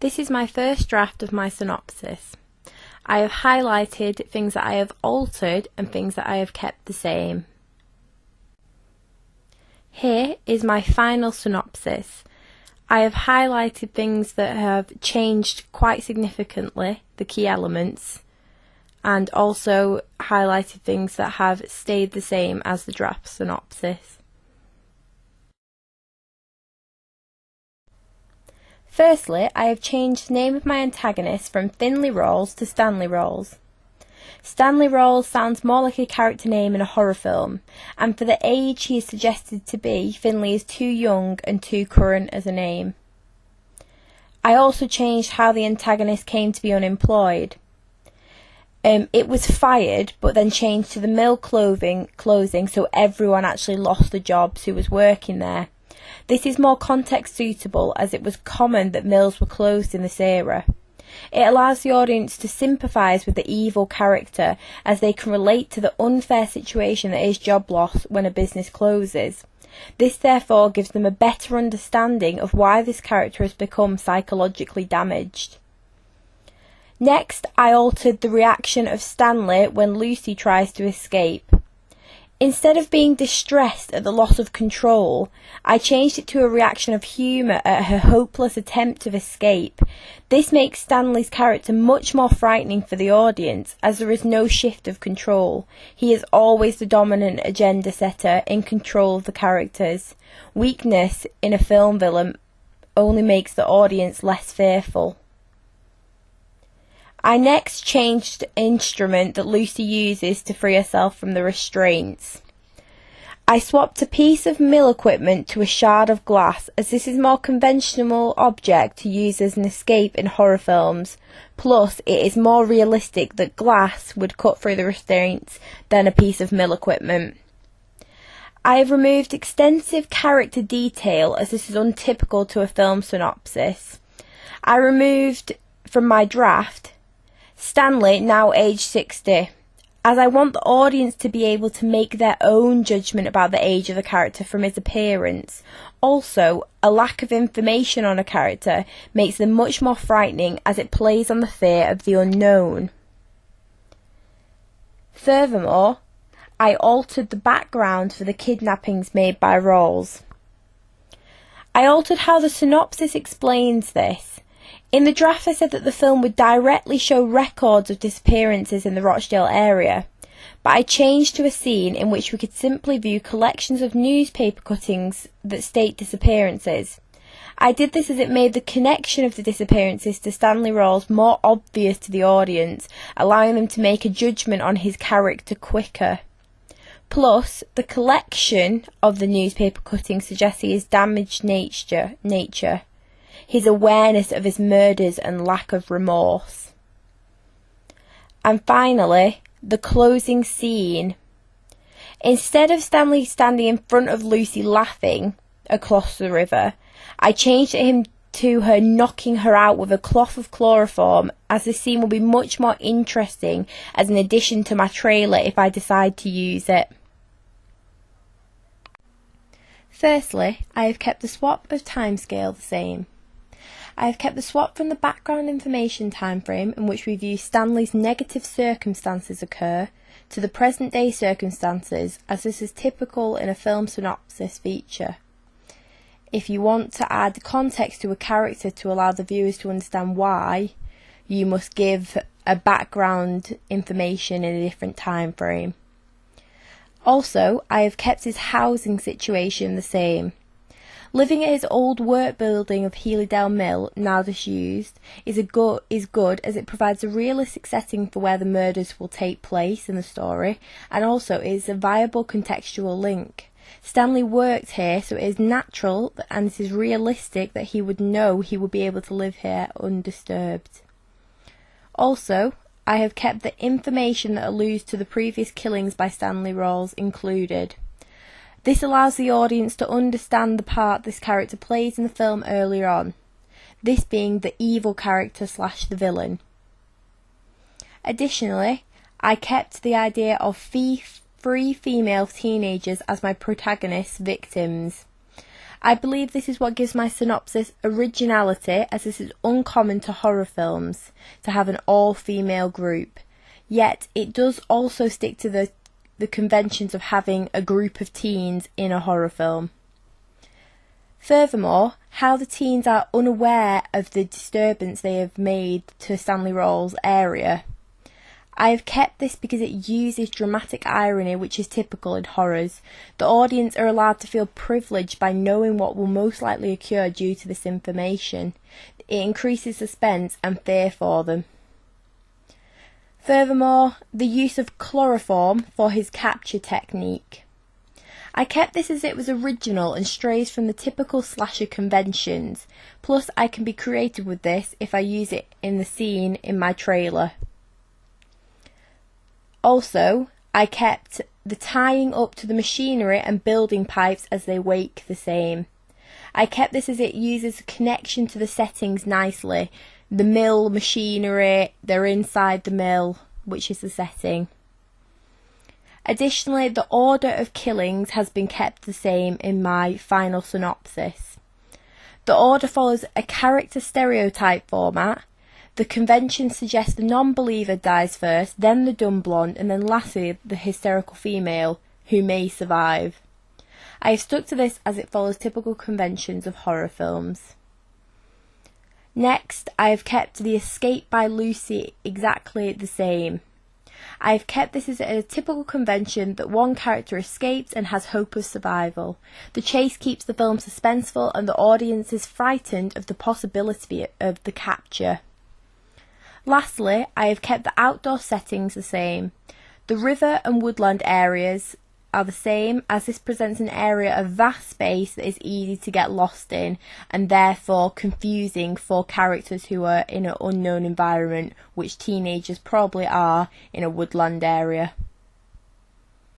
This is my first draft of my synopsis. I have highlighted things that I have altered and things that I have kept the same. Here is my final synopsis. I have highlighted things that have changed quite significantly, the key elements, and also highlighted things that have stayed the same as the draft synopsis. Firstly, I have changed the name of my antagonist from Finley Rawls to Stanley Rawls. Stanley Rawls sounds more like a character name in a horror film, and for the age he is suggested to be, Finley is too young and too current as a name. I also changed how the antagonist came to be unemployed. It was fired, but then changed to the mill closing, so everyone actually lost the jobs who was working there. This is more context suitable, as it was common that mills were closed in this era. It allows the audience to sympathise with the evil character, as they can relate to the unfair situation that is job loss when a business closes. This therefore gives them a better understanding of why this character has become psychologically damaged. Next, I altered the reaction of Stanley when Lucy tries to escape. Instead of being distressed at the loss of control, I changed it to a reaction of humour at her hopeless attempt of escape. This makes Stanley's character much more frightening for the audience, as there is no shift of control. He is always the dominant agenda setter, in control of the characters. Weakness in a film villain only makes the audience less fearful. I next changed the instrument that Lucy uses to free herself from the restraints. I swapped a piece of mill equipment to a shard of glass, as this is a more conventional object to use as an escape in horror films. Plus, it is more realistic that glass would cut through the restraints than a piece of mill equipment. I have removed extensive character detail, as this is untypical to a film synopsis. I removed from my draft Stanley, now aged 60, as I want the audience to be able to make their own judgment about the age of the character from his appearance. Also, a lack of information on a character makes them much more frightening, as it plays on the fear of the unknown. Furthermore, I altered the background for the kidnappings made by Rawls. I altered how the synopsis explains this. In the draft I said that the film would directly show records of disappearances in the Rochdale area, but I changed to a scene in which we could simply view collections of newspaper cuttings that state disappearances. I did this as it made the connection of the disappearances to Stanley Rawls more obvious to the audience, allowing them to make a judgment on his character quicker. Plus, the collection of the newspaper cuttings suggests his damaged nature, his awareness of his murders and lack of remorse. And finally, the closing scene. Instead of Stanley standing in front of Lucy laughing across the river, I changed him to her knocking her out with a cloth of chloroform, as this scene will be much more interesting as an addition to my trailer if I decide to use it. Firstly, I have kept the swap of timescale the same. I have kept the swap from the background information timeframe in which we view Stanley's negative circumstances occur to the present day circumstances, as this is typical in a film synopsis feature. If you want to add context to a character to allow the viewers to understand why, you must give a background information in a different time frame. Also, I have kept his housing situation the same. Living at his old work building of Healydale Mill, now disused, is good as it provides a realistic setting for where the murders will take place in the story, and also is a viable contextual link. Stanley worked here, so it is natural and it is realistic that he would know he would be able to live here undisturbed. Also, I have kept the information that alludes to the previous killings by Stanley Rawls included. This allows the audience to understand the part this character plays in the film earlier on, this being the evil character / the villain. Additionally, I kept the idea of three female teenagers as my protagonist's victims. I believe this is what gives my synopsis originality, as this is uncommon to horror films, to have an all-female group. Yet, it does also stick to the conventions of having a group of teens in a horror film. Furthermore, how the teens are unaware of the disturbance they have made to Stanley Rawls' area. I have kept this because it uses dramatic irony, which is typical in horrors. The audience are allowed to feel privileged by knowing what will most likely occur due to this information. It increases suspense and fear for them. Furthermore, the use of chloroform for his capture technique. I kept this as it was original and strays from the typical slasher conventions. Plus, I can be creative with this if I use it in the scene in my trailer. Also, I kept the tying up to the machinery and building pipes as they wake the same. I kept this as it uses a connection to the settings nicely. The mill machinery, they're inside the mill, which is the setting. Additionally, the order of killings has been kept the same in my final synopsis. The order follows a character stereotype format. The convention suggests the non-believer dies first, then the dumb blonde, and then lastly the hysterical female, who may survive. I have stuck to this as it follows typical conventions of horror films. Next, I have kept the escape by Lucy exactly the same. I have kept this as a typical convention that one character escapes and has hope of survival. The chase keeps the film suspenseful and the audience is frightened of the possibility of the capture. Lastly, I have kept the outdoor settings the same. The river and woodland areas are the same, as this presents an area of vast space that is easy to get lost in and therefore confusing for characters who are in an unknown environment, which teenagers probably are in a woodland area.